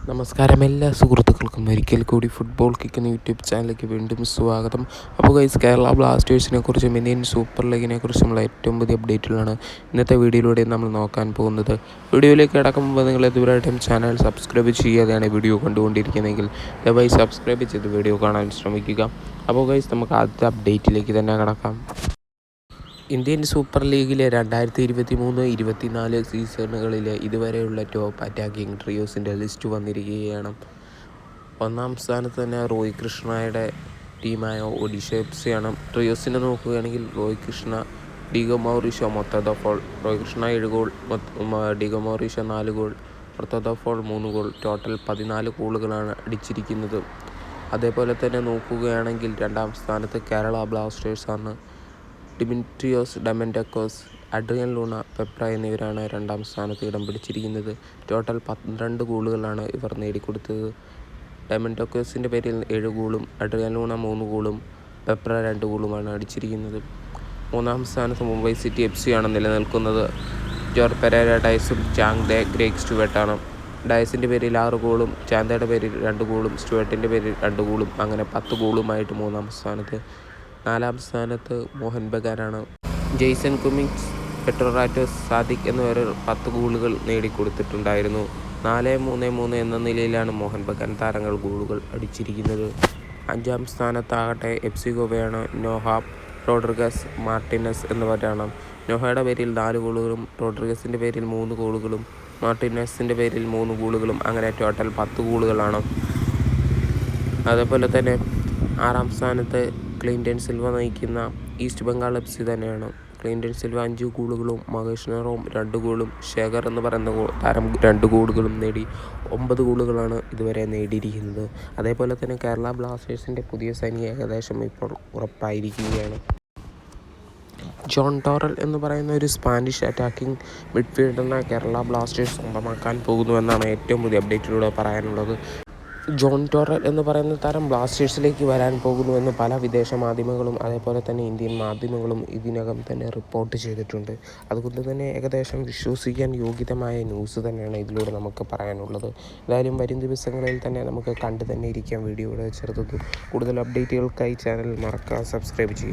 നമസ്കാരം എല്ലാ സുഹൃത്തുക്കൾക്കും ഒരിക്കൽ കൂടി ഫുട്ബോൾ കിക്ക് എന്ന യൂട്യൂബ് ചാനലിലേക്ക് വീണ്ടും സ്വാഗതം. അപ്പോൾ ഗൈസ്, കേരള ബ്ലാസ്റ്റേഴ്സിനെ കുറിച്ചും ഇന്ത്യൻ സൂപ്പർ ലീഗിനെ കുറിച്ചുമുള്ള ഏറ്റവും പുതിയ അപ്ഡേറ്റുകളാണ് ഇന്നത്തെ വീഡിയോയിലൂടെ നമ്മൾ നോക്കാൻ പോകുന്നത്. വീഡിയോയിലേക്ക് കടക്കുമ്പോൾ നിങ്ങൾ ഇതുവരെയായിട്ടും ചാനൽ സബ്സ്ക്രൈബ് ചെയ്യാതെയാണ് വീഡിയോ കണ്ടുകൊണ്ടിരിക്കുന്നതെങ്കിൽ ദയവായി സബ്സ്ക്രൈബ് ചെയ്ത് വീഡിയോ കാണാൻ ശ്രമിക്കുക. അപ്പോൾ ഗൈസ്, നമുക്ക് ആദ്യത്തെ അപ്ഡേറ്റിലേക്ക് തന്നെ കടക്കാം. ഇന്ത്യൻ സൂപ്പർ ലീഗിലെ 2023-24 സീസണുകളിലെ ഇതുവരെയുള്ള ടോപ്പ് അറ്റാക്കിംഗ് ട്രിയോസിൻ്റെ ലിസ്റ്റ് വന്നിരിക്കുകയാണ്. ഒന്നാം സ്ഥാനത്ത് തന്നെ റോയ് കൃഷ്ണയുടെ ടീമായ ഒഡീഷ FC ട്രിയോസിനെ നോക്കുകയാണെങ്കിൽ റോയ് കൃഷ്ണ, ഡിഗോ മൗറീഷ്യോ, മൊത്തദഫോൾ. Roy Krishna 7 goal, Diego Mauricio 4 goal, മൊത്തദഫോൾ 3 ഗോൾ. ടോട്ടൽ 14 ഗോളുകളാണ് അടിച്ചിരിക്കുന്നത്. അതേപോലെ തന്നെ നോക്കുകയാണെങ്കിൽ രണ്ടാം സ്ഥാനത്ത് കേരള ബ്ലാസ്റ്റേഴ്സാണ്. Dimitrios Diamantakos, Adrian Luna, Peprah എന്നിവരാണ് രണ്ടാം സ്ഥാനത്ത് ഇടം പിടിച്ചിരിക്കുന്നത്. ടോട്ടൽ 12 ഗോളുകളാണ് ഇവർ നേടിക്കൊടുത്തത്. ഡെമൻഡക്കോസിൻ്റെ പേരിൽ 7 ഗോളും അഡ്രിയൻ ലൂണ 3 ഗോളും പെപ്ര 2 ഗോളുമാണ് അടിച്ചിരിക്കുന്നത്. മൂന്നാം സ്ഥാനത്ത് മുംബൈ സിറ്റി FC നിലനിൽക്കുന്നത്. ജോർ പെരേര ഡയസും ചാങ് ദെ ഗ്രേഗ് സ്റ്റുവർട്ടാണ്. ഡയസിൻ്റെ പേരിൽ 6 ഗോളും ചാന്തയുടെ പേരിൽ 2 ഗോളും സ്റ്റുവർട്ടിൻ്റെ പേരിൽ 2 ഗോളും അങ്ങനെ 10 ഗോളുമായിട്ട് മൂന്നാം സ്ഥാനത്ത്. നാലാം സ്ഥാനത്ത് മോഹൻ ബഗാനാണ്. ജെയ്സൺ കുമിൻസ്, പെട്രോറാറ്റോസ്, സാദിഖ് എന്നിവർ 10 ഗോളുകൾ നേടിക്കൊടുത്തിട്ടുണ്ടായിരുന്നു. 4-3-3 എന്ന നിലയിലാണ് മോഹൻ ബഗാൻ താരങ്ങൾ ഗോളുകൾ അടിച്ചിരിക്കുന്നത്. അഞ്ചാം സ്ഥാനത്താകട്ടെ FC ഗോവയാണ്. നോഹ, റോഡ്രിഗസ്, മാർട്ടിനസ് എന്നിവരാണ്. നോഹയുടെ പേരിൽ 4 ഗോളുകളും റോഡ്രിഗസിൻ്റെ പേരിൽ 3 ഗോളുകളും മാർട്ടിനസിൻ്റെ പേരിൽ 3 ഗോളുകളും അങ്ങനെ ടോട്ടൽ 10 ഗോളുകളാണ്. അതേപോലെ തന്നെ ആറാം സ്ഥാനത്ത് ക്ലിൻറ്റൺ സിൽവ നയിക്കുന്ന ഈസ്റ്റ് ബംഗാൾ FC തന്നെയാണ്. ക്ലിൻറ്റൺ സിൽവ 5 ഗോളുകളും മഹേഷ് നെഹ്റവും 2 ഗോളും ശേഖർ എന്ന് പറയുന്ന താരം 2 ഗോളുകളും നേടി 9 ഗോളുകളാണ് ഇതുവരെ നേടിയിരിക്കുന്നത്. അതേപോലെ തന്നെ കേരള ബ്ലാസ്റ്റേഴ്സിൻ്റെ പുതിയ സൈനിക ഏകദേശം ഇപ്പോൾ ഉറപ്പായിരിക്കുകയാണ്. ജോൺ ടോറൽ എന്ന് പറയുന്ന ഒരു സ്പാനിഷ് അറ്റാക്കിംഗ് മിഡ്ഫീൽഡറിനെ കേരള ബ്ലാസ്റ്റേഴ്സ് സ്വന്തമാക്കാൻ പോകുന്നുവെന്നാണ് ഏറ്റവും പുതിയ അപ്ഡേറ്റിലൂടെ പറയാനുള്ളത്. ജോൺ ടോറൽ എന്ന് പറയുന്ന താരം ബ്ലാസ്റ്റേഴ്സിലേക്ക് വരാൻ പോകുന്നുവെന്ന് പല വിദേശ മാധ്യമങ്ങളും അതേപോലെ തന്നെ ഇന്ത്യൻ മാധ്യമങ്ങളും ഇതിനകം തന്നെ റിപ്പോർട്ട് ചെയ്തിട്ടുണ്ട്. അതുകൊണ്ട് തന്നെ ഏകദേശം വിശ്വസിക്കാൻ യോഗ്യമായ ന്യൂസ് തന്നെയാണ് ഇതിലൂടെ നമുക്ക് പറയാനുള്ളത്. എന്തായാലും വരും ദിവസങ്ങളിൽ തന്നെ നമുക്ക് കണ്ടു തന്നെ ഇരിക്കാം വീഡിയോയുടെ ചെറുതും. കൂടുതൽ അപ്ഡേറ്റുകൾക്കായി ചാനൽ മറക്കാതെ സബ്സ്ക്രൈബ് ചെയ്യുക.